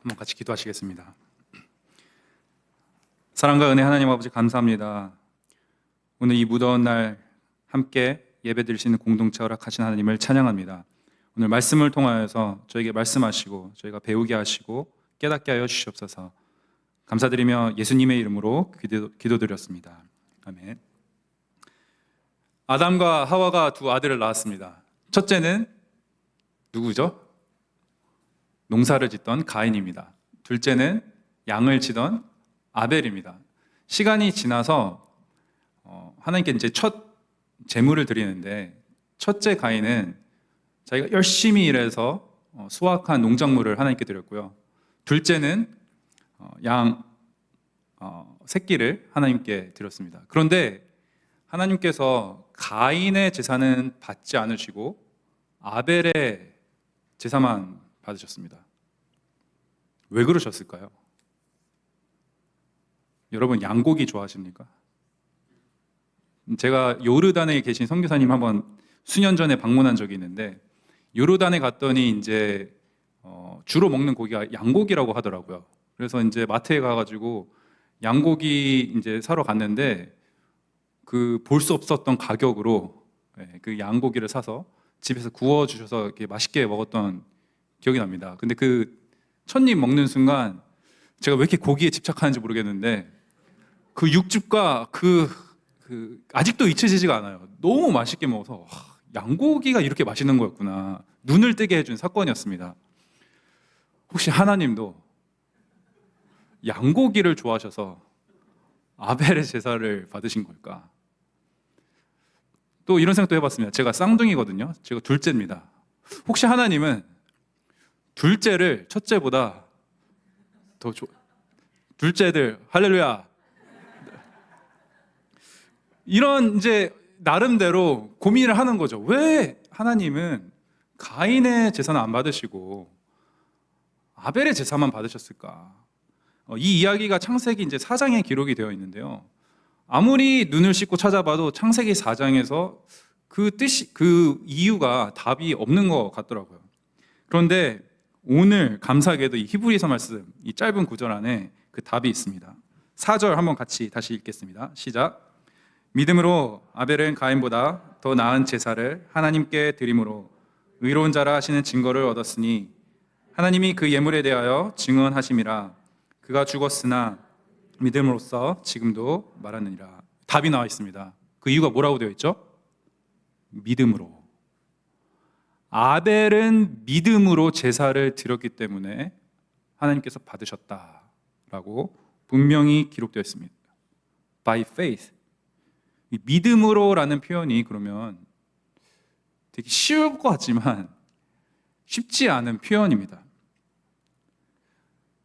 한번 같이 기도하시겠습니다. 사랑과 은혜 하나님 아버지 감사합니다. 오늘 이 무더운 날 함께 예배 드릴 수 있는 공동체 허락하신 하나님을 찬양합니다. 오늘 말씀을 통하여서 저에게 말씀하시고 저희가 배우게 하시고 깨닫게 하여 주시옵소서. 감사드리며 예수님의 이름으로 기도드렸습니다. 아멘. 아담과 하와가 두 아들을 낳았습니다. 첫째는 누구죠? 농사를 짓던 가인입니다. 둘째는 양을 치던 아벨입니다. 시간이 지나서 하나님께 이제 첫 제물을 드리는데, 첫째 가인은 자기가 열심히 일해서 수확한 농작물을 하나님께 드렸고요. 둘째는 양 새끼를 하나님께 드렸습니다. 그런데 하나님께서 가인의 제사는 받지 않으시고 아벨의 제사만 받으셨습니다. 왜 그러셨을까요? 여러분 양고기 좋아하십니까? 제가 요르단에 계신 선교사님 한번 수년 전에 방문한 적이 있는데, 요르단에 갔더니 이제 주로 먹는 고기가 양고기라고 하더라고요. 그래서 이제 마트에 가가지고 양고기 이제 사러 갔는데 그 볼 수 없었던 가격으로 그 양고기를 사서 집에서 구워 주셔서 이렇게 맛있게 먹었던 기억이 납니다. 근데 그 첫 입 먹는 순간 제가 왜 이렇게 고기에 집착하는지 모르겠는데 그 육즙과 아직도 잊혀지지가 않아요. 너무 맛있게 먹어서 양고기가 이렇게 맛있는 거였구나, 눈을 뜨게 해준 사건이었습니다. 혹시 하나님도 양고기를 좋아하셔서 아벨의 제사를 받으신 걸까? 또 이런 생각도 해봤습니다. 제가 쌍둥이거든요. 제가 둘째입니다. 혹시 하나님은 둘째를 첫째보다 더 둘째들 할렐루야, 이런 이제 나름대로 고민을 하는 거죠. 왜 하나님은 가인의 제사는 안 받으시고 아벨의 제사만 받으셨을까? 이 이야기가 창세기 이제 4장에 기록이 되어 있는데요. 아무리 눈을 씻고 찾아봐도 창세기 4장에서 그 이유가 답이 없는 것 같더라고요. 그런데 오늘 감사하게도 이 히브리서 말씀, 이 짧은 구절 안에 그 답이 있습니다. 4절 한번 같이 다시 읽겠습니다. 시작. 믿음으로 아벨은 가인보다 더 나은 제사를 하나님께 드림으로 의로운 자라 하시는 증거를 얻었으니 하나님이 그 예물에 대하여 증언하심이라. 그가 죽었으나 믿음으로써 지금도 말하느니라. 답이 나와 있습니다. 그 이유가 뭐라고 되어 있죠? 믿음으로. 아벨은 믿음으로 제사를 드렸기 때문에 하나님께서 받으셨다라고 분명히 기록되어 있습니다. By faith. 이 믿음으로라는 표현이 그러면 되게 쉬울 것 같지만 쉽지 않은 표현입니다.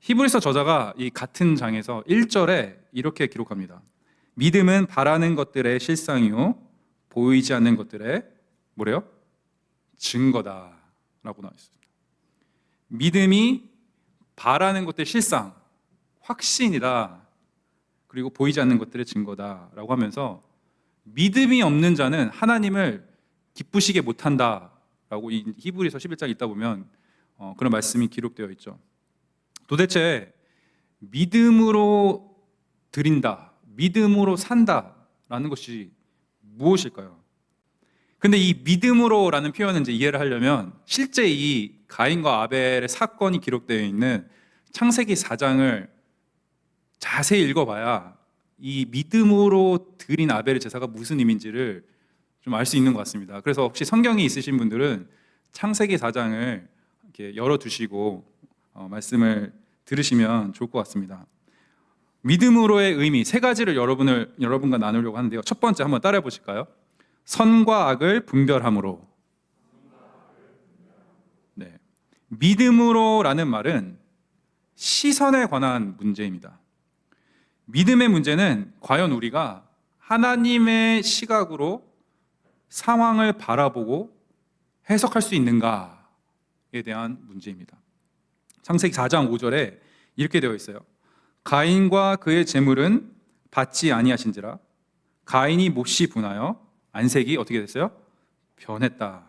히브리서 저자가 이 같은 장에서 1절에 이렇게 기록합니다. 믿음은 바라는 것들의 실상이요 보이지 않는 것들의 뭐래요? 증거다라고 나와 있습니다. 믿음이 바라는 것들의 실상, 확신이다. 그리고 보이지 않는 것들의 증거다라고 하면서 믿음이 없는 자는 하나님을 기쁘시게 못한다라고 이 히브리서 11장 읽다 보면 그런 말씀이 기록되어 있죠. 도대체 믿음으로 드린다, 믿음으로 산다라는 것이 무엇일까요? 근데 이 믿음으로라는 표현을 이제 이해를 하려면 실제 이 가인과 아벨의 사건이 기록되어 있는 창세기 4장을 자세히 읽어봐야 이 믿음으로 드린 아벨의 제사가 무슨 의미인지를 좀 알 수 있는 것 같습니다. 그래서 혹시 성경이 있으신 분들은 창세기 4장을 이렇게 열어두시고 말씀을 들으시면 좋을 것 같습니다. 믿음으로의 의미 세 가지를 여러분과 나누려고 하는데요. 첫 번째 한번 따라해 보실까요? 선과 악을 분별함으로. 네. 믿음으로라는 말은 시선에 관한 문제입니다. 믿음의 문제는 과연 우리가 하나님의 시각으로 상황을 바라보고 해석할 수 있는가에 대한 문제입니다. 창세기 4장 5절에 이렇게 되어 있어요. 가인과 그의 재물은 받지 아니하신지라 가인이 몹시 분하여 안색이 어떻게 됐어요? 변했다.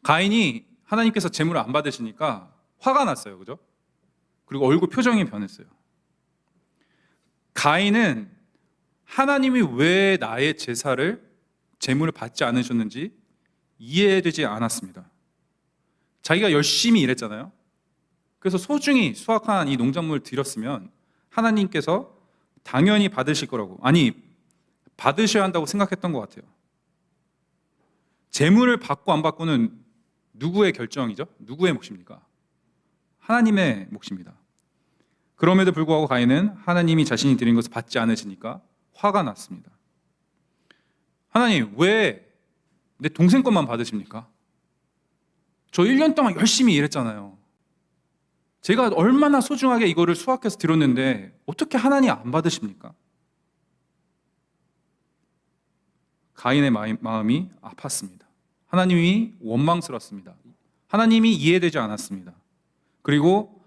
가인이 하나님께서 재물을 안 받으시니까 화가 났어요. 그죠? 그리고 얼굴 표정이 변했어요. 가인은 하나님이 왜 나의 제물을 받지 않으셨는지 이해되지 않았습니다. 자기가 열심히 일했잖아요. 그래서 소중히 수확한 이 농작물을 드렸으면 하나님께서 당연히 받으실 거라고, 아니 받으셔야 한다고 생각했던 것 같아요. 제물을 받고 안 받고는 누구의 결정이죠? 누구의 몫입니까? 하나님의 몫입니다. 그럼에도 불구하고 가인은 하나님이 자신이 드린 것을 받지 않으시니까 화가 났습니다. 하나님, 왜 내 동생 것만 받으십니까? 저 1년 동안 열심히 일했잖아요. 제가 얼마나 소중하게 이거를 수확해서 드렸는데 어떻게 하나님 안 받으십니까? 가인의 마음이 아팠습니다. 하나님이 원망스럽습니다. 하나님이 이해되지 않았습니다. 그리고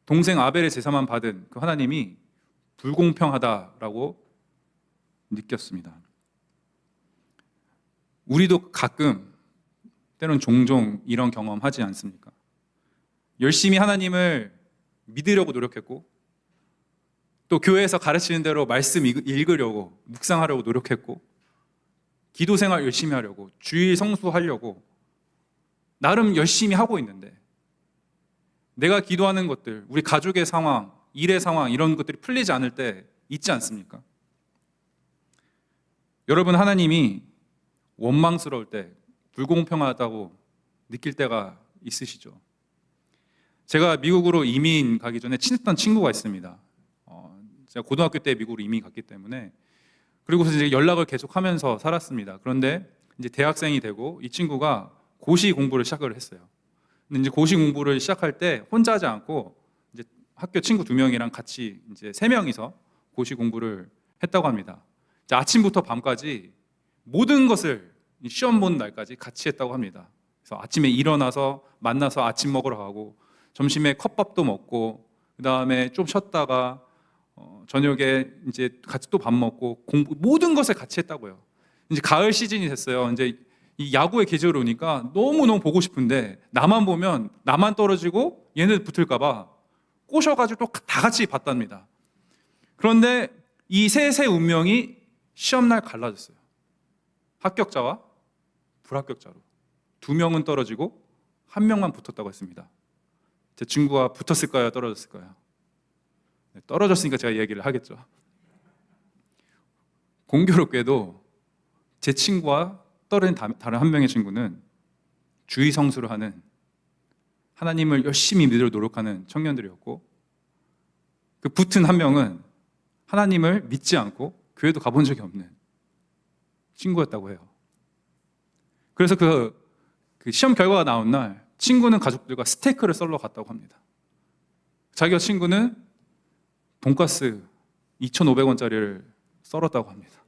동생 아벨의 제사만 받은 그 하나님이 불공평하다라고 느꼈습니다. 우리도 가끔 때론 종종 이런 경험 하지 않습니까? 열심히 하나님을 믿으려고 노력했고 또 교회에서 가르치는 대로 말씀 읽으려고 묵상하려고 노력했고 기도 생활 열심히 하려고 주일 성수하려고 나름 열심히 하고 있는데 내가 기도하는 것들, 우리 가족의 상황, 일의 상황 이런 것들이 풀리지 않을 때 있지 않습니까? 여러분, 하나님이 원망스러울 때 불공평하다고 느낄 때가 있으시죠? 제가 미국으로 이민 가기 전에 친했던 친구가 있습니다. 제가 고등학교 때 미국으로 이민 갔기 때문에 그리고서 이제 연락을 계속하면서 살았습니다. 그런데 이제 대학생이 되고 이 친구가 고시 공부를 시작을 했어요. 근데 이제 고시 공부를 시작할 때 혼자 하지 않고 이제 학교 친구 2명이랑 같이 이제 3명이서 고시 공부를 했다고 합니다. 이제 아침부터 밤까지 모든 것을 시험 보는 날까지 같이 했다고 합니다. 그래서 아침에 일어나서 만나서 아침 먹으러 가고 점심에 컵밥도 먹고 그 다음에 좀 쉬었다가 저녁에 이제 같이 또 밥 먹고 모든 것을 같이 했다고요. 이제 가을 시즌이 됐어요. 이제 이 야구의 계절이 오니까 너무너무 보고 싶은데 나만 보면 나만 떨어지고 얘네 붙을까봐 꼬셔가지고 또 다 같이 봤답니다. 그런데 이 셋의 운명이 시험날 갈라졌어요. 합격자와 불합격자로 2명은 떨어지고 1명만 붙었다고 했습니다. 제 친구가 붙었을까요? 떨어졌을까요? 네, 떨어졌으니까 제가 얘기를 하겠죠. 공교롭게도 제 친구와 떨어진 다른 1명의 친구는 주의 성수를 하는 하나님을 열심히 믿으려 노력하는 청년들이었고 그 붙은 1명은 하나님을 믿지 않고 교회도 가본 적이 없는 친구였다고 해요. 그래서 그 시험 결과가 나온 날 친구는 가족들과 스테이크를 썰러 갔다고 합니다. 자기가 친구는 돈가스 2,500원짜리를 썰었다고 합니다.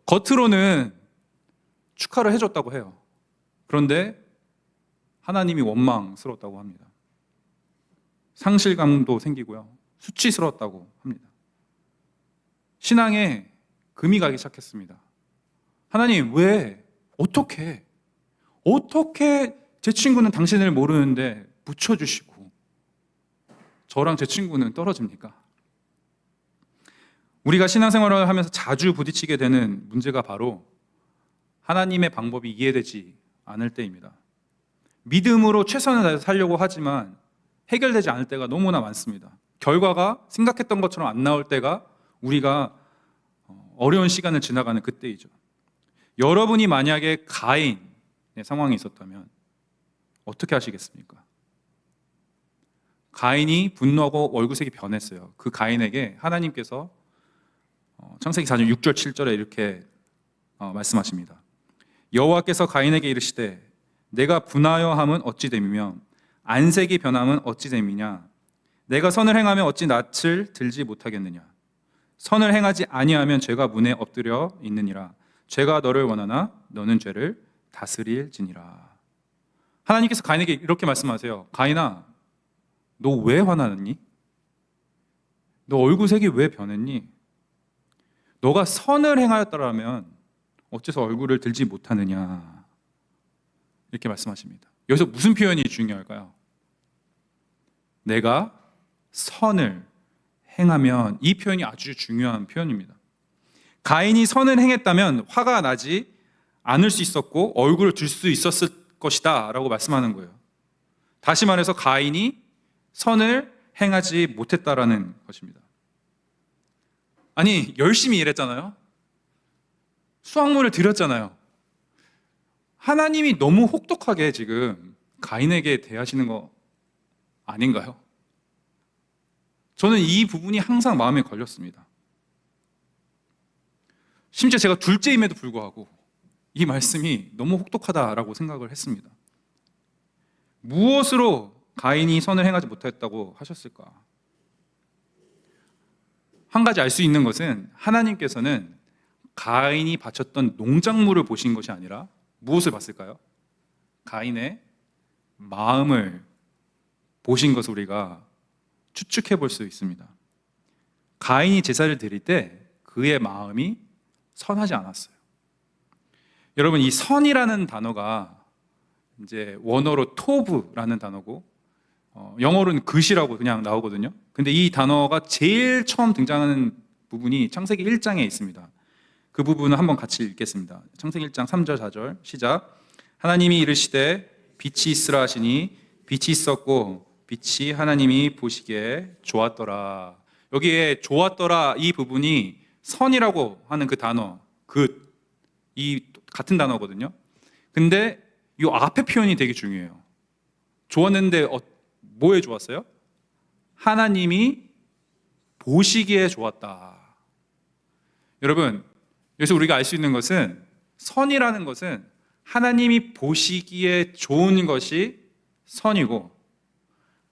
겉으로는 축하를 해줬다고 해요. 그런데 하나님이 원망스러웠다고 합니다. 상실감도 생기고요. 수치스러웠다고 합니다. 신앙에 금이 가기 시작했습니다. 하나님, 왜? 어떻게 제 친구는 당신을 모르는데 붙여주시고 저랑 제 친구는 떨어집니까? 우리가 신앙생활을 하면서 자주 부딪히게 되는 문제가 바로 하나님의 방법이 이해되지 않을 때입니다. 믿음으로 최선을 다해서 살려고 하지만 해결되지 않을 때가 너무나 많습니다. 결과가 생각했던 것처럼 안 나올 때가 우리가 어려운 시간을 지나가는 그때이죠. 여러분이 만약에 가인의 상황이 있었다면 어떻게 하시겠습니까? 가인이 분노하고 얼굴색이 변했어요. 그 가인에게 하나님께서 창세기 4장 6절 7절에 이렇게 말씀하십니다. 여호와께서 가인에게 이르시되 내가 분하여 함은 어찌 됨이며 안색이 변함은 어찌 됨이냐 내가 선을 행하면 어찌 낯을 들지 못하겠느냐 선을 행하지 아니하면 죄가 문에 엎드려 있느니라 죄가 너를 원하나 너는 죄를 다스릴지니라. 하나님께서 가인에게 이렇게 말씀하세요. 가인아, 너 왜 화나느니? 너 얼굴색이 왜 변했니? 너가 선을 행하였더라면 어째서 얼굴을 들지 못하느냐 이렇게 말씀하십니다. 여기서 무슨 표현이 중요할까요? 내가 선을 행하면, 이 표현이 아주 중요한 표현입니다. 가인이 선을 행했다면 화가 나지 않을 수 있었고 얼굴을 들 수 있었을 것이다 라고 말씀하는 거예요. 다시 말해서 가인이 선을 행하지 못했다라는 것입니다. 아니, 열심히 일했잖아요. 수확물을 드렸잖아요. 하나님이 너무 혹독하게 지금 가인에게 대하시는 거 아닌가요? 저는 이 부분이 항상 마음에 걸렸습니다. 심지어 제가 둘째임에도 불구하고 이 말씀이 너무 혹독하다라고 생각을 했습니다. 무엇으로 가인이 선을 행하지 못했다고 하셨을까? 한 가지 알 수 있는 것은 하나님께서는 가인이 바쳤던 농작물을 보신 것이 아니라 무엇을 봤을까요? 가인의 마음을 보신 것을 우리가 추측해 볼 수 있습니다. 가인이 제사를 드릴 때 그의 마음이 선하지 않았어요. 여러분, 이 선이라는 단어가 이제 원어로 토브라는 단어고 영어로는 good 이라고 그냥 나오거든요. 근데 이 단어가 제일 처음 등장하는 부분이 창세기 1장에 있습니다. 그 부분을 한번 같이 읽겠습니다. 창세기 1장 3절 4절 시작. 하나님이 이르시되 빛이 있으라 하시니 빛이 있었고 빛이 하나님이 보시기에 좋았더라. 여기에 좋았더라 이 부분이 선이라고 하는 그 단어 이 같은 단어거든요. 근데 이 앞에 표현이 되게 중요해요. 좋았는데 뭐에 좋았어요? 하나님이 보시기에 좋았다. 여러분, 여기서 우리가 알 수 있는 것은 선이라는 것은 하나님이 보시기에 좋은 것이 선이고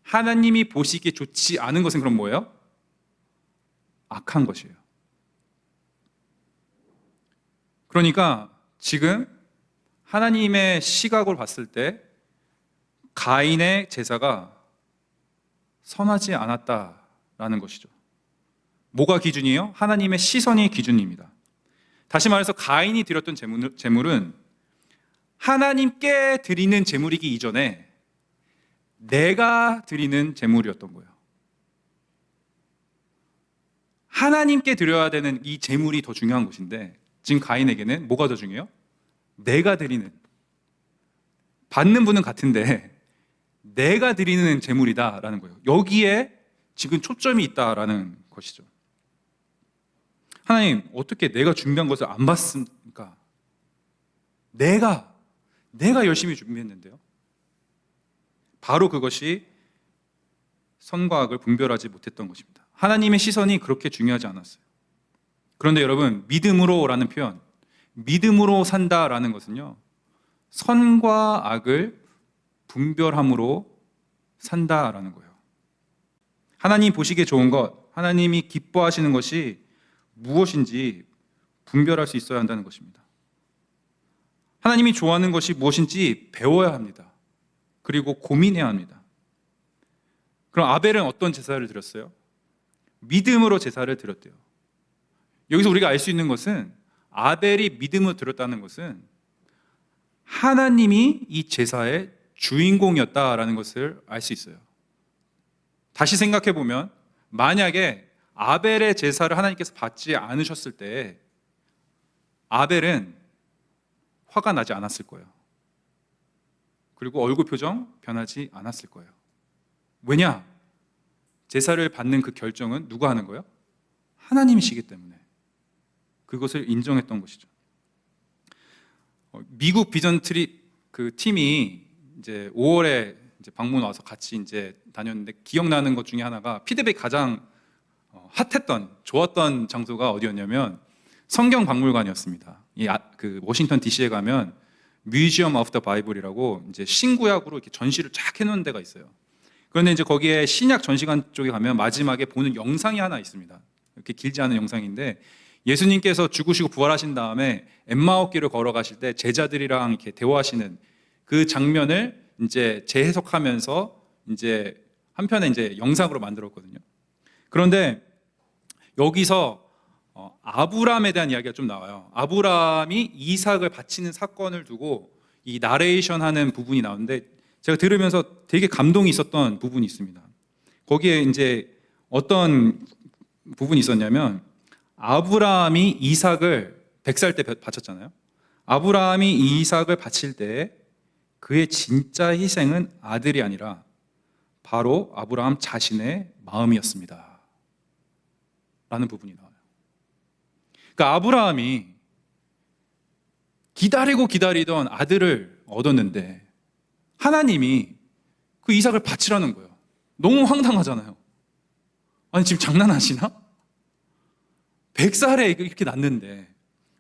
하나님이 보시기에 좋지 않은 것은 그럼 뭐예요? 악한 것이에요. 그러니까 지금 하나님의 시각으로 봤을 때 가인의 제사가 선하지 않았다라는 것이죠. 뭐가 기준이에요? 하나님의 시선이 기준입니다. 다시 말해서 가인이 드렸던 제물은 하나님께 드리는 제물이기 이전에 내가 드리는 제물이었던 거예요. 하나님께 드려야 되는 이 제물이 더 중요한 것인데 지금 가인에게는 뭐가 더 중요해요? 내가 드리는, 받는 분은 같은데 내가 드리는 제물이다라는 거예요. 여기에 지금 초점이 있다라는 것이죠. 하나님, 어떻게 내가 준비한 것을 안 받습니까? 내가 열심히 준비했는데요. 바로 그것이 선과 악을 분별하지 못했던 것입니다. 하나님의 시선이 그렇게 중요하지 않았어요. 그런데 여러분, 믿음으로라는 표현, 믿음으로 산다라는 것은요, 선과 악을 분별함으로 산다라는 거예요. 하나님 보시기에 좋은 것, 하나님이 기뻐하시는 것이 무엇인지 분별할 수 있어야 한다는 것입니다. 하나님이 좋아하는 것이 무엇인지 배워야 합니다. 그리고 고민해야 합니다. 그럼 아벨은 어떤 제사를 드렸어요? 믿음으로 제사를 드렸대요. 여기서 우리가 알 수 있는 것은 아벨이 믿음으로 드렸다는 것은 하나님이 이 제사의 주인공이었다라는 것을 알 수 있어요. 다시 생각해 보면 만약에 아벨의 제사를 하나님께서 받지 않으셨을 때 아벨은 화가 나지 않았을 거예요. 그리고 얼굴 표정 변하지 않았을 거예요. 왜냐? 제사를 받는 그 결정은 누가 하는 거예요? 하나님이시기 때문에 그것을 인정했던 것이죠. 미국 비전 그 팀이 이제 5월에 이제 방문 와서 같이 이제 다녔는데 기억나는 것 중에 하나가 피드백 가장 핫했던 좋았던 장소가 어디였냐면 성경 박물관이었습니다. 그 워싱턴 DC에 가면 뮤지엄 오브 더 바이블이라고 이제 신구약으로 이렇게 전시를 쫙 해놓은 데가 있어요. 그런데 이제 거기에 신약 전시관 쪽에 가면 마지막에 보는 영상이 하나 있습니다. 이렇게 길지 않은 영상인데 예수님께서 죽으시고 부활하신 다음에 엠마오길을 걸어가실 때 제자들이랑 이렇게 대화하시는 그 장면을 이제 재해석하면서 이제 한편의 이제 영상으로 만들었거든요. 그런데 여기서 아브람에 대한 이야기가 좀 나와요. 아브람이 이삭을 바치는 사건을 두고 이 나레이션 하는 부분이 나오는데 제가 들으면서 되게 감동이 있었던 부분이 있습니다. 거기에 이제 어떤 부분이 있었냐면 아브라함이 이삭을 100살 때 바쳤잖아요. 아브라함이 이삭을 바칠 때 그의 진짜 희생은 아들이 아니라 바로 아브라함 자신의 마음이었습니다 라는 부분이 나와요. 그러니까 아브라함이 기다리던 아들을 얻었는데 하나님이 그 이삭을 바치라는 거예요. 너무 황당하잖아요. 아니 지금 장난하시나? 100살에 이렇게 낳는데,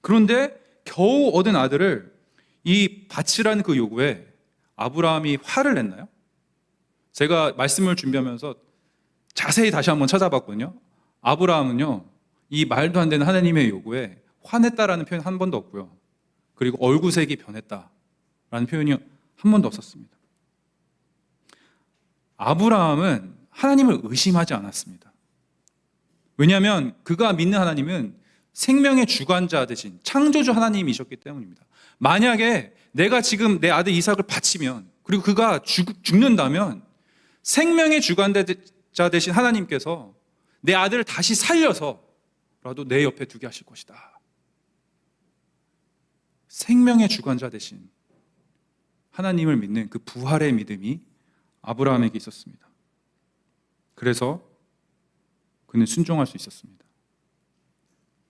그런데 겨우 얻은 아들을 이 바치라는 그 요구에 아브라함이 화를 냈나요? 제가 말씀을 준비하면서 자세히 다시 한번 찾아봤거든요. 아브라함은요, 이 말도 안 되는 하나님의 요구에 화냈다라는 표현 한 번도 없고요. 그리고 얼굴색이 변했다라는 표현이 한 번도 없었습니다. 아브라함은 하나님을 의심하지 않았습니다. 왜냐하면 그가 믿는 하나님은 생명의 주관자 되신 창조주 하나님이셨기 때문입니다. 만약에 내가 지금 내 아들 이삭을 바치면, 그리고 그가 죽는다면 생명의 주관자 되신 하나님께서 내 아들을 다시 살려서라도 내 옆에 두게 하실 것이다. 생명의 주관자 되신 하나님을 믿는 그 부활의 믿음이 아브라함에게 있었습니다. 그래서 그는 순종할 수 있었습니다.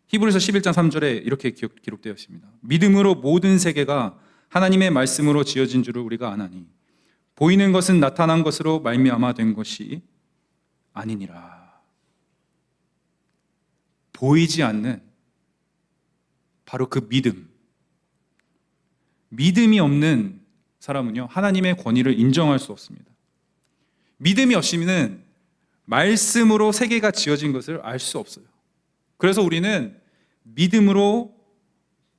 히브리서 11장 3절에 이렇게 기록되어 있습니다. 믿음으로 모든 세계가 하나님의 말씀으로 지어진 줄을 우리가 아나니 보이는 것은 나타난 것으로 말미암아 된 것이 아니니라. 보이지 않는 바로 그 믿음이 없는 사람은요, 하나님의 권위를 인정할 수 없습니다. 믿음이 없이는 말씀으로 세계가 지어진 것을 알 수 없어요. 그래서 우리는 믿음으로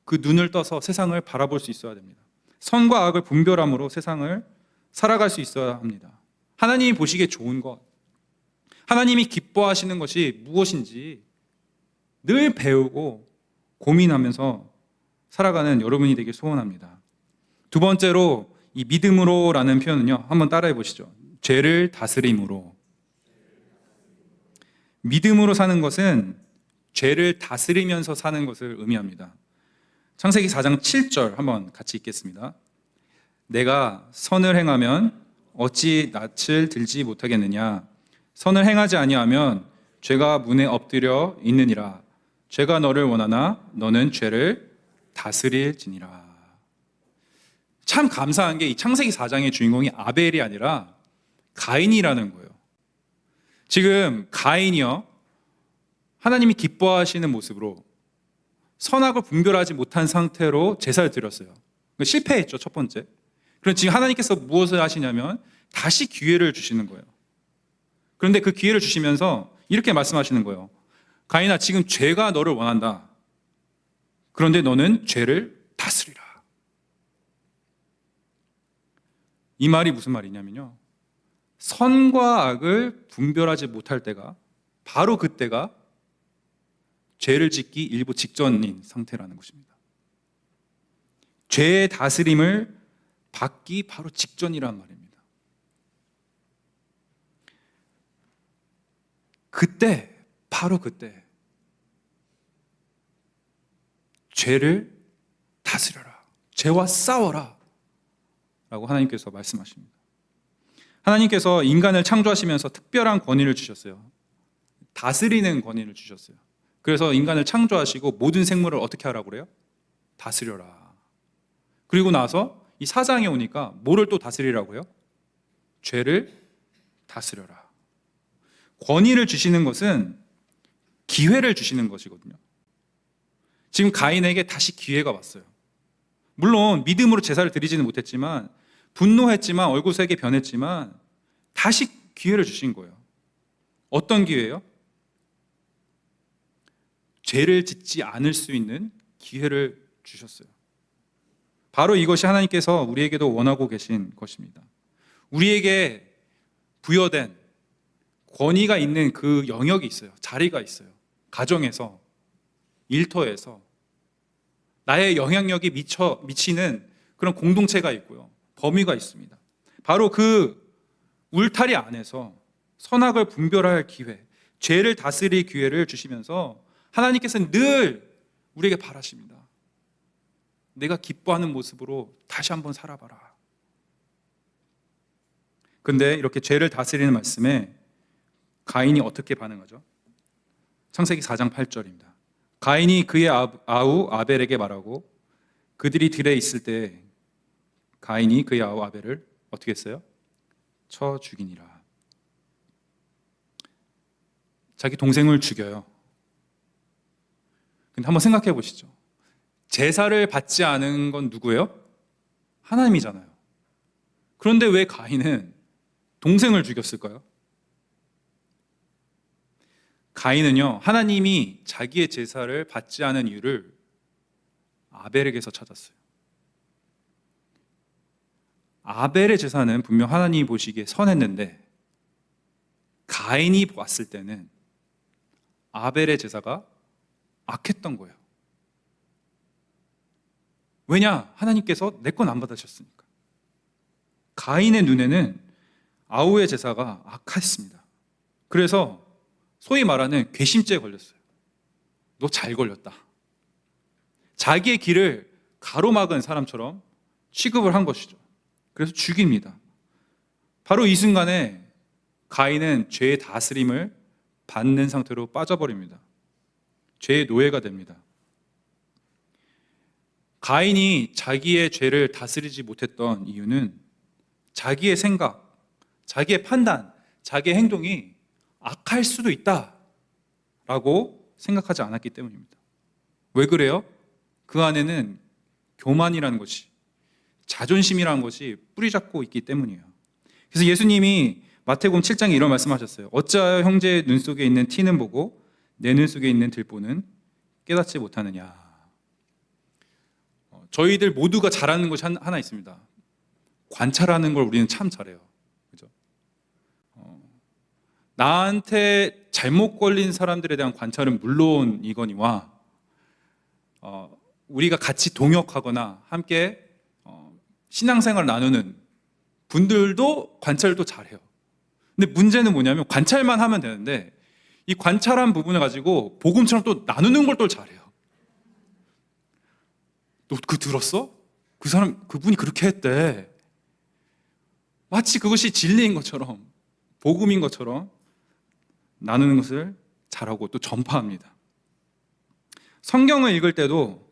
그 눈을 떠서 세상을 바라볼 수 있어야 됩니다. 선과 악을 분별함으로 세상을 살아갈 수 있어야 합니다. 하나님이 보시기에 좋은 것, 하나님이 기뻐하시는 것이 무엇인지 늘 배우고 고민하면서 살아가는 여러분이 되길 소원합니다. 두 번째로 이 믿음으로라는 표현은요, 한번 따라해 보시죠. 죄를 다스림으로. 믿음으로 사는 것은 죄를 다스리면서 사는 것을 의미합니다. 창세기 4장 7절 한번 같이 읽겠습니다. 내가 선을 행하면 어찌 낯을 들지 못하겠느냐? 선을 행하지 아니하면 죄가 문에 엎드려 있느니라. 죄가 너를 원하나 너는 죄를 다스릴지니라. 참 감사한 게 이 창세기 4장의 주인공이 아벨이 아니라 가인이라는 거예요. 지금 가인이요, 하나님이 기뻐하시는 모습으로 선악을 분별하지 못한 상태로 제사를 드렸어요. 실패했죠, 첫 번째. 그럼 지금 하나님께서 무엇을 하시냐면 다시 기회를 주시는 거예요. 그런데 그 기회를 주시면서 이렇게 말씀하시는 거예요. 가인아, 지금 죄가 너를 원한다. 그런데 너는 죄를 다스리라. 이 말이 무슨 말이냐면요, 선과 악을 분별하지 못할 때가 바로 그때가 죄를 짓기 일보 직전인 상태라는 것입니다. 죄의 다스림을 받기 바로 직전이란 말입니다. 그때, 바로 그때 죄를 다스려라, 죄와 싸워라 라고 하나님께서 말씀하십니다. 하나님께서 인간을 창조하시면서 특별한 권위를 주셨어요. 다스리는 권위를 주셨어요. 그래서 인간을 창조하시고 모든 생물을 어떻게 하라고 그래요? 다스려라. 그리고 나서 이 사장에 오니까 뭐를 또 다스리라고 해요? 죄를 다스려라. 권위를 주시는 것은 기회를 주시는 것이거든요. 지금 가인에게 다시 기회가 왔어요. 물론 믿음으로 제사를 드리지는 못했지만, 분노했지만, 얼굴색이 변했지만 다시 기회를 주신 거예요. 어떤 기회예요? 죄를 짓지 않을 수 있는 기회를 주셨어요. 바로 이것이 하나님께서 우리에게도 원하고 계신 것입니다. 우리에게 부여된 권위가 있는 그 영역이 있어요. 자리가 있어요. 가정에서, 일터에서 나의 영향력이 미치는 그런 공동체가 있고요. 범위가 있습니다. 바로 그 울타리 안에서 선악을 분별할 기회, 죄를 다스릴 기회를 주시면서 하나님께서는 늘 우리에게 바라십니다. 내가 기뻐하는 모습으로 다시 한번 살아봐라. 근데 이렇게 죄를 다스리는 말씀에 가인이 어떻게 반응하죠? 창세기 4장 8절입니다. 가인이 그의 아우 아벨에게 말하고 그들이 들에 있을 때 가인이 그의 아우 아벨을 어떻게 했어요? 쳐 죽이니라. 자기 동생을 죽여요. 근데 한번 생각해 보시죠. 제사를 받지 않은 건 누구예요? 하나님이잖아요. 그런데 왜 가인은 동생을 죽였을까요? 가인은요, 하나님이 자기의 제사를 받지 않은 이유를 아벨에게서 찾았어요. 아벨의 제사는 분명 하나님이 보시기에 선했는데 가인이 봤을 때는 아벨의 제사가 악했던 거예요. 왜냐? 하나님께서 내 건 안 받으셨으니까. 가인의 눈에는 아우의 제사가 악했습니다. 그래서 소위 말하는 괘씸죄에 걸렸어요. 너 잘 걸렸다. 자기의 길을 가로막은 사람처럼 취급을 한 것이죠. 그래서 죽입니다. 바로 이 순간에 가인은 죄의 다스림을 받는 상태로 빠져버립니다. 죄의 노예가 됩니다. 가인이 자기의 죄를 다스리지 못했던 이유는 자기의 생각, 자기의 판단, 자기의 행동이 악할 수도 있다라고 생각하지 않았기 때문입니다. 왜 그래요? 그 안에는 교만이라는 것이, 자존심이라는 것이 뿌리 잡고 있기 때문이에요. 그래서 예수님이 마태복음 7장에 이런 말씀하셨어요. 어찌하여 형제의 눈 속에 있는 티는 보고 내 눈 속에 있는 들보는 깨닫지 못하느냐. 저희들 모두가 잘하는 것이 하나 있습니다. 관찰하는 걸 우리는 참 잘해요. 그죠? 나한테 잘못 걸린 사람들에 대한 관찰은 물론이거니와 우리가 같이 동역하거나 함께 신앙생활을 나누는 분들도 관찰도 잘해요. 근데 문제는 뭐냐면 관찰만 하면 되는데 이 관찰한 부분을 가지고 복음처럼 또 나누는 걸 또 잘해요. 너 그 들었어? 그 사람, 그분이 그렇게 했대. 마치 그것이 진리인 것처럼, 복음인 것처럼 나누는 것을 잘하고 또 전파합니다. 성경을 읽을 때도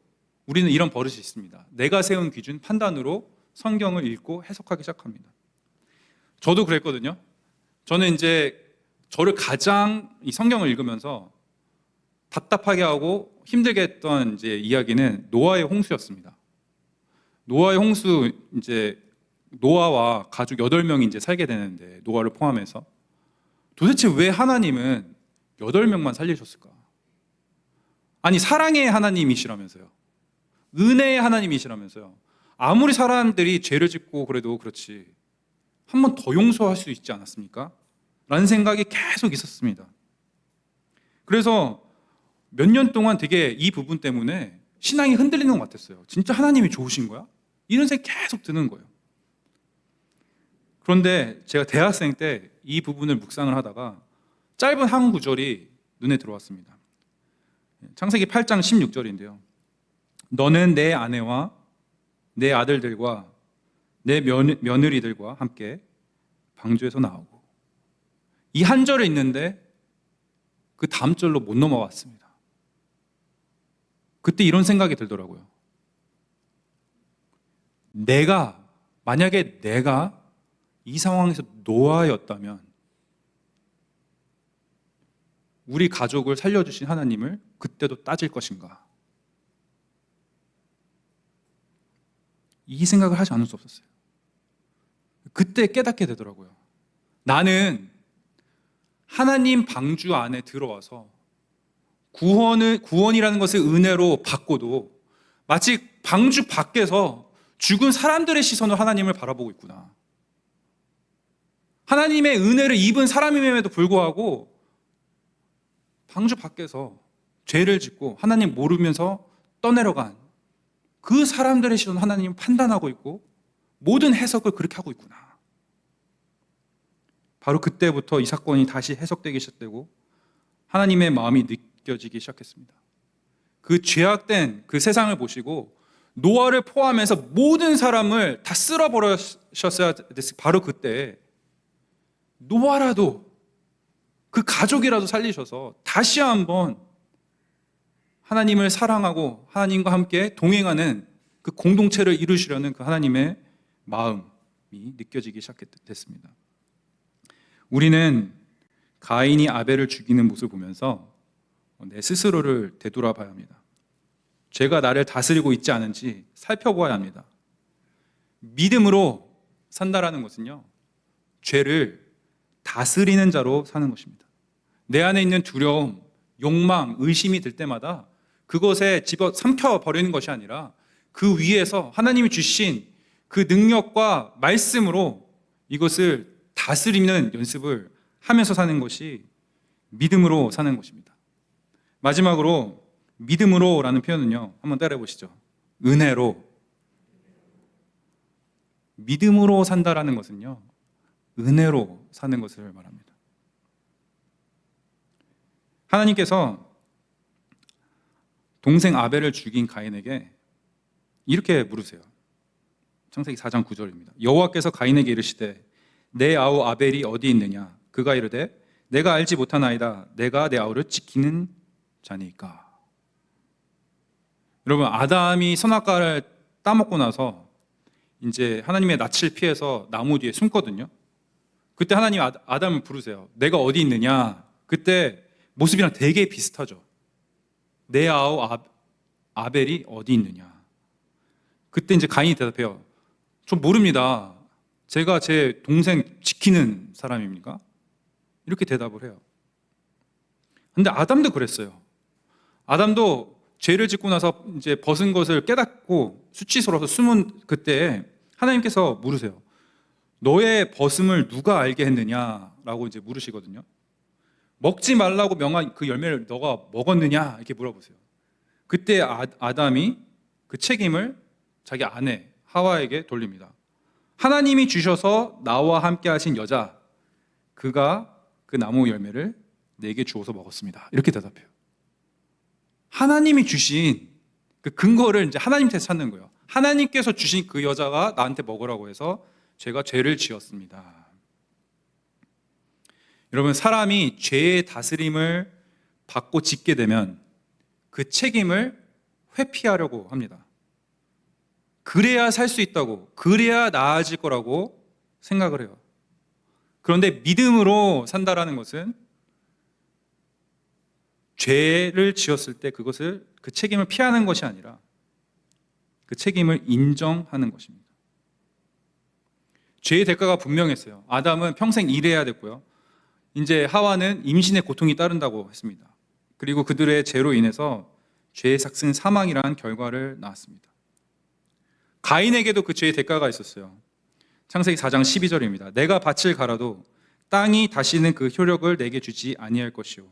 우리는 이런 버릇이 있습니다. 내가 세운 기준, 판단으로 성경을 읽고 해석하기 시작합니다. 저도 그랬거든요. 저는 이제 저를 가장 이 성경을 읽으면서 답답하게 하고 힘들게 했던 이제 이야기는 노아의 홍수였습니다. 노아의 홍수, 이제 노아와 가족 8명이 이제 살게 되는데, 노아를 포함해서 도대체 왜 하나님은 8명만 살리셨을까? 아니, 사랑의 하나님이시라면서요. 은혜의 하나님이시라면서요. 아무리 사람들이 죄를 짓고 그래도 그렇지 한 번 더 용서할 수 있지 않았습니까? 라는 생각이 계속 있었습니다. 그래서 몇 년 동안 되게 이 부분 때문에 신앙이 흔들리는 것 같았어요. 진짜 하나님이 좋으신 거야? 이런 생각이 계속 드는 거예요. 그런데 제가 대학생 때 이 부분을 묵상을 하다가 짧은 한 구절이 눈에 들어왔습니다. 창세기 8장 16절인데요. 너는 내 아내와 내 아들들과 내 며느리들과 함께 방주에서 나오고, 이 한 절에 있는데 그 다음 절로 못 넘어갔습니다. 그때 이런 생각이 들더라고요. 만약에 내가 이 상황에서 노아였다면 우리 가족을 살려주신 하나님을 그때도 따질 것인가? 이 생각을 하지 않을 수 없었어요. 그때 깨닫게 되더라고요. 나는 하나님 방주 안에 들어와서 구원이라는 것을 은혜로 받고도 마치 방주 밖에서 죽은 사람들의 시선으로 하나님을 바라보고 있구나. 하나님의 은혜를 입은 사람임에도 불구하고 방주 밖에서 죄를 짓고 하나님 모르면서 떠내려간 그 사람들의 시선 하나님은 판단하고 있고 모든 해석을 그렇게 하고 있구나. 바로 그때부터 이 사건이 다시 해석되기 시작되고 하나님의 마음이 느껴지기 시작했습니다. 그 죄악된 그 세상을 보시고 노아를 포함해서 모든 사람을 다 쓸어버리셨어야 됐을 바로 그때 노아라도 그 가족이라도 살리셔서 다시 한번 하나님을 사랑하고 하나님과 함께 동행하는 그 공동체를 이루시려는 그 하나님의 마음이 느껴지기 시작했습니다. 우리는 가인이 아벨을 죽이는 모습을 보면서 내 스스로를 되돌아봐야 합니다. 죄가 나를 다스리고 있지 않은지 살펴보아야 합니다. 믿음으로 산다라는 것은요, 죄를 다스리는 자로 사는 것입니다. 내 안에 있는 두려움, 욕망, 의심이 들 때마다 그것에 집어 삼켜 버리는 것이 아니라 그 위에서 하나님이 주신 그 능력과 말씀으로 이것을 다스리는 연습을 하면서 사는 것이 믿음으로 사는 것입니다. 마지막으로 믿음으로라는 표현은요, 한번 따라해 보시죠. 은혜로. 믿음으로 산다라는 것은요, 은혜로 사는 것을 말합니다. 하나님께서 동생 아벨을 죽인 가인에게 이렇게 물으세요. 창세기 4장 9절입니다. 여호와께서 가인에게 이르시되 내 아우 아벨이 어디 있느냐? 그가 이르되 내가 알지 못하나이다. 내가 내 아우를 지키는 자니까. 여러분, 아담이 선악과를 따먹고 나서 이제 하나님의 낯을 피해서 나무 뒤에 숨거든요. 그때 하나님 아담을 부르세요. 내가 어디 있느냐? 그때 모습이랑 되게 비슷하죠. 내 아우 아벨이 어디 있느냐? 그때 이제 가인이 대답해요. 저 모릅니다. 제가 제 동생 지키는 사람입니까? 이렇게 대답을 해요. 근데 아담도 그랬어요. 아담도 죄를 짓고 나서 이제 벗은 것을 깨닫고 수치스러워서 숨은 그때 하나님께서 물으세요. 너의 벗음을 누가 알게 했느냐라고 이제 물으시거든요. 먹지 말라고 명한 그 열매를 너가 먹었느냐 이렇게 물어보세요. 그때 아담이 그 책임을 자기 아내 하와에게 돌립니다. 하나님이 주셔서 나와 함께 하신 여자, 그가 그 나무 열매를 내게 주어서 먹었습니다. 이렇게 대답해요. 하나님이 주신 그 근거를 이제 하나님께서 찾는 거예요. 하나님께서 주신 그 여자가 나한테 먹으라고 해서 제가 죄를 지었습니다. 여러분, 사람이 죄의 다스림을 받고 짓게 되면 그 책임을 회피하려고 합니다. 그래야 살 수 있다고, 그래야 나아질 거라고 생각을 해요. 그런데 믿음으로 산다라는 것은 죄를 지었을 때 그것을, 그 책임을 피하는 것이 아니라 그 책임을 인정하는 것입니다. 죄의 대가가 분명했어요. 아담은 평생 일해야 됐고요. 이제 하와는 임신의 고통이 따른다고 했습니다. 그리고 그들의 죄로 인해서 죄의 삭슨 사망이라는 결과를 낳았습니다. 가인에게도 그 죄의 대가가 있었어요. 창세기 4장 12절입니다. 내가 밭을 갈아도 땅이 다시는 그 효력을 내게 주지 아니할 것이요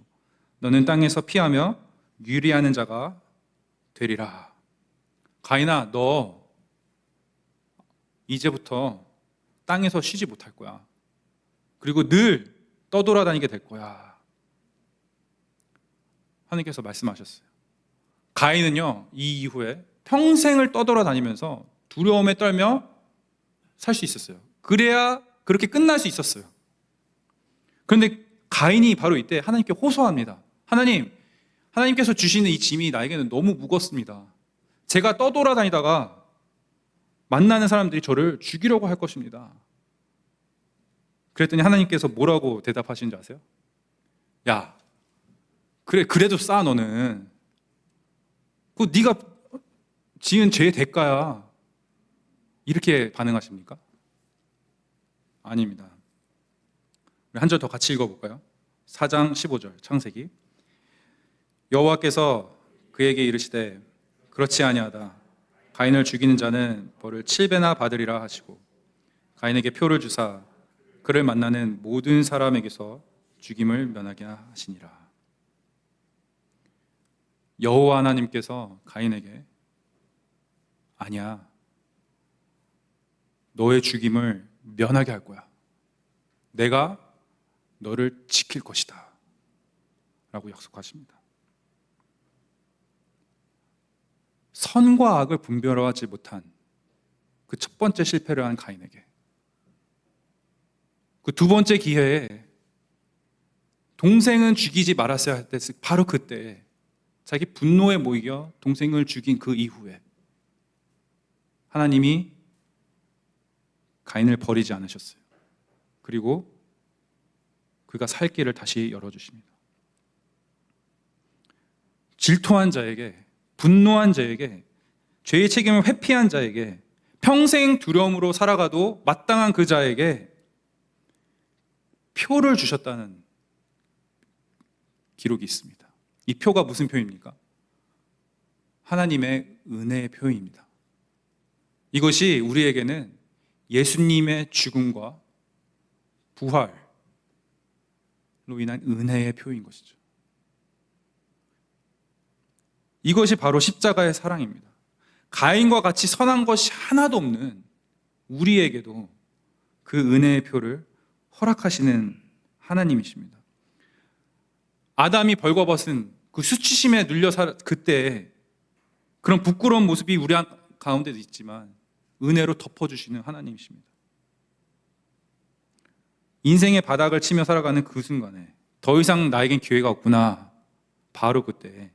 너는 땅에서 피하며 유리하는 자가 되리라. 가인아, 너 이제부터 땅에서 쉬지 못할 거야. 그리고 늘 떠돌아다니게 될 거야. 하나님께서 말씀하셨어요. 가인은요, 이 이후에 평생을 떠돌아다니면서 두려움에 떨며 살 수 있었어요. 그래야 그렇게 끝날 수 있었어요. 그런데 가인이 바로 이때 하나님께 호소합니다. 하나님께서 주시는 이 짐이 나에게는 너무 무겁습니다. 제가 떠돌아다니다가 만나는 사람들이 저를 죽이려고 할 것입니다. 그랬더니 하나님께서 뭐라고 대답하시는지 아세요? 야, 그래도 싸 너는. 그거 네가 지은 죄의 대가야. 이렇게 반응하십니까? 아닙니다. 한 절 더 같이 읽어볼까요? 4장 15절 창세기. 여호와께서 그에게 이르시되 그렇지 아니하다. 가인을 죽이는 자는 벌을 7배나 받으리라 하시고 가인에게 표를 주사 그를 만나는 모든 사람에게서 죽임을 면하게 하시니라. 여호와 하나님께서 가인에게 아니야, 너의 죽임을 면하게 할 거야. 내가 너를 지킬 것이다 라고 약속하십니다. 선과 악을 분별하지 못한 그 첫 번째 실패를 한 가인에게 그 두 번째 기회에 동생은 죽이지 말았어야 할 때 바로 그때 자기 분노에 모이겨 동생을 죽인 그 이후에 하나님이 가인을 버리지 않으셨어요. 그리고 그가 살 길을 다시 열어주십니다. 질투한 자에게, 분노한 자에게, 죄의 책임을 회피한 자에게, 평생 두려움으로 살아가도 마땅한 그 자에게 표를 주셨다는 기록이 있습니다. 이 표가 무슨 표입니까? 하나님의 은혜의 표입니다. 이것이 우리에게는 예수님의 죽음과 부활로 인한 은혜의 표인 것이죠. 이것이 바로 십자가의 사랑입니다. 가인과 같이 선한 것이 하나도 없는 우리에게도 그 은혜의 표를 허락하시는 하나님이십니다. 아담이 벌거벗은 그 수치심에 눌려 그때 그런 부끄러운 모습이 우리 가운데도 있지만 은혜로 덮어주시는 하나님이십니다. 인생의 바닥을 치며 살아가는 그 순간에 더 이상 나에겐 기회가 없구나. 바로 그때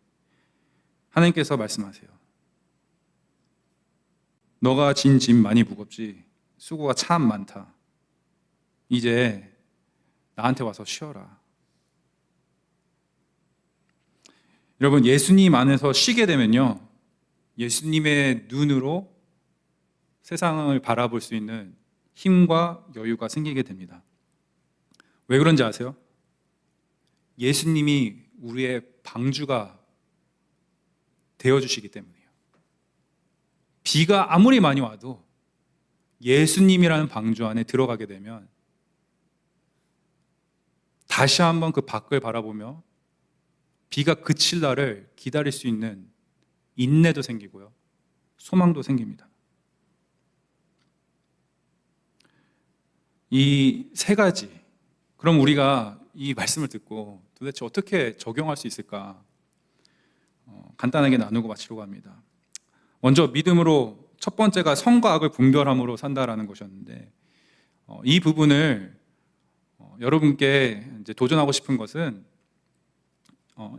하나님께서 말씀하세요. 너가 진 짐 많이 무겁지? 수고가 참 많다. 이제 나한테 와서 쉬어라. 여러분, 예수님 안에서 쉬게 되면요, 예수님의 눈으로 세상을 바라볼 수 있는 힘과 여유가 생기게 됩니다. 왜 그런지 아세요? 예수님이 우리의 방주가 되어주시기 때문이에요. 비가 아무리 많이 와도 예수님이라는 방주 안에 들어가게 되면 다시 한번 그 밖을 바라보며 비가 그칠 날을 기다릴 수 있는 인내도 생기고요, 소망도 생깁니다. 이 세 가지, 그럼 우리가 이 말씀을 듣고 도대체 어떻게 적용할 수 있을까? 간단하게 나누고 마치려고 합니다. 먼저 믿음으로 첫 번째가 선과 악을 분별함으로 산다라는 것이었는데, 이 부분을 여러분께 이제 도전하고 싶은 것은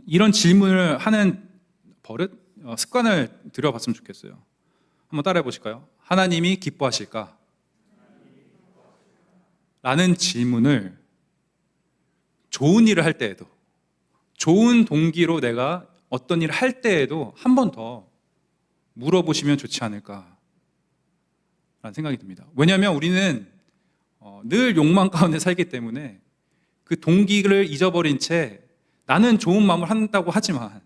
이런 질문을 하는 버릇, 습관을 들여봤으면 좋겠어요. 한번 따라해 보실까요? 하나님이 기뻐하실까? 라는 질문을 좋은 일을 할 때에도, 좋은 동기로 내가 어떤 일을 할 때에도 한 번 더 물어보시면 좋지 않을까 라는 생각이 듭니다. 왜냐하면 우리는 늘 욕망 가운데 살기 때문에 그 동기를 잊어버린 채 나는 좋은 마음을 한다고 하지만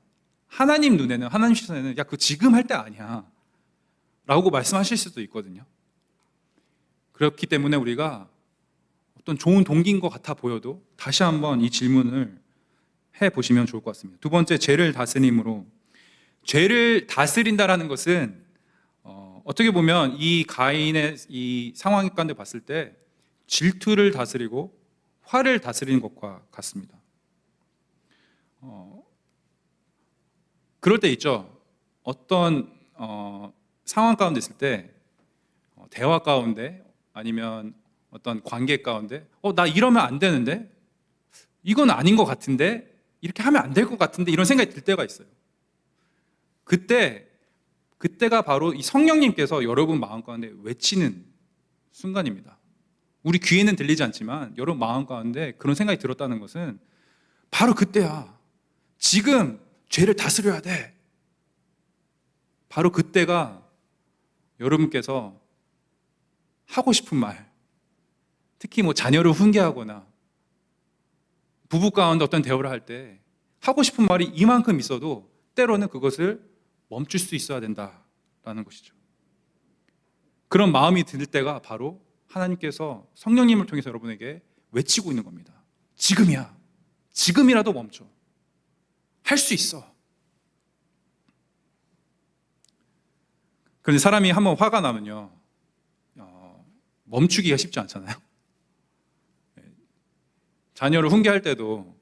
하나님 눈에는, 하나님 시선에는 야, 그거 지금 할 때 아니야 라고 말씀하실 수도 있거든요. 그렇기 때문에 우리가 어떤 좋은 동기인 것 같아 보여도 다시 한번 이 질문을 해보시면 좋을 것 같습니다. 두 번째, 죄를 다스림으로. 죄를 다스린다라는 것은 어떻게 보면 이 가인의 이 상황 가운데 봤을 때 질투를 다스리고 화를 다스리는 것과 같습니다. 그럴 때 있죠. 어떤 상황 가운데 있을 때 대화 가운데 아니면 어떤 관계 가운데 나 이러면 안 되는데, 이건 아닌 것 같은데, 이렇게 하면 안 될 것 같은데, 이런 생각이 들 때가 있어요. 그때가 바로 이 성령님께서 여러분 마음 가운데 외치는 순간입니다. 우리 귀에는 들리지 않지만 여러분 마음 가운데 그런 생각이 들었다는 것은 바로 그때야. 지금 죄를 다스려야 돼. 바로 그때가 여러분께서 하고 싶은 말, 특히 자녀를 훈계하거나 부부 가운데 어떤 대화를 할 때 하고 싶은 말이 이만큼 있어도 때로는 그것을 멈출 수 있어야 된다라는 것이죠. 그런 마음이 들 때가 바로 하나님께서 성령님을 통해서 여러분에게 외치고 있는 겁니다. 지금이야. 지금이라도 멈춰. 할 수 있어. 그런데 사람이 한번 화가 나면요, 멈추기가 쉽지 않잖아요. 자녀를 훈계할 때도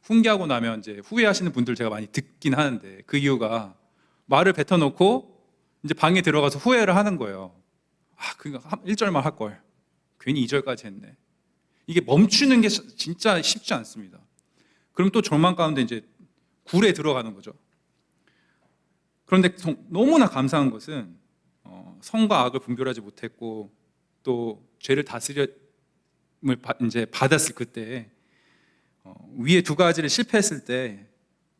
훈계하고 나면 이제 후회하시는 분들 제가 많이 듣긴 하는데 그 이유가 말을 뱉어놓고 이제 방에 들어가서 후회를 하는 거예요. 그러니까 1절만 할 걸. 괜히 2절까지 했네. 이게 멈추는 게 진짜 쉽지 않습니다. 그럼 또 절망 가운데 이제 굴에 들어가는 거죠. 그런데 너무나 감사한 것은 선과 악을 분별하지 못했고 또 죄를 다스림을 이제 받았을 그때 위에 두 가지를 실패했을 때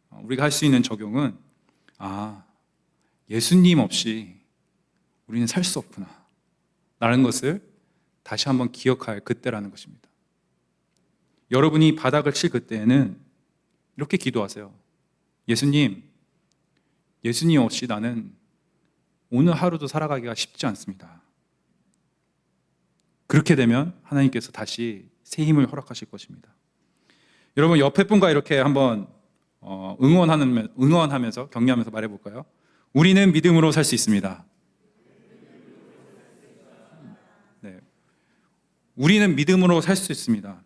우리가 할 수 있는 적용은 예수님 없이 우리는 살 수 없구나 라는 것을 다시 한번 기억할 그때라는 것입니다. 여러분이 바닥을 칠 그때에는 이렇게 기도하세요. 예수님 없이 나는 오늘 하루도 살아가기가 쉽지 않습니다. 그렇게 되면 하나님께서 다시 새 힘을 허락하실 것입니다. 여러분 옆에 분과 이렇게 한번 응원하면서 격려하면서 말해볼까요? 우리는 믿음으로 살 수 있습니다. 네, 우리는 믿음으로 살 수 있습니다.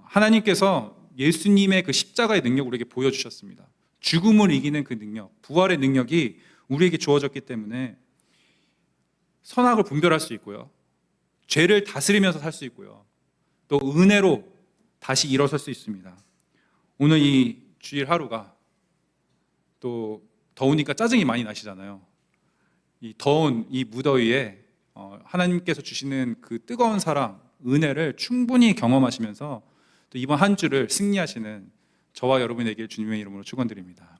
하나님께서 예수님의 그 십자가의 능력을 우리에게 보여주셨습니다. 죽음을 이기는 그 능력, 부활의 능력이 우리에게 주어졌기 때문에 선악을 분별할 수 있고요, 죄를 다스리면서 살 수 있고요, 또 은혜로 다시 일어설 수 있습니다. 오늘 이 주일 하루가 또 더우니까 짜증이 많이 나시잖아요. 이 더운 이 무더위에 하나님께서 주시는 그 뜨거운 사랑, 은혜를 충분히 경험하시면서 또 이번 한 주를 승리하시는 저와 여러분에게 주님의 이름으로 축원드립니다.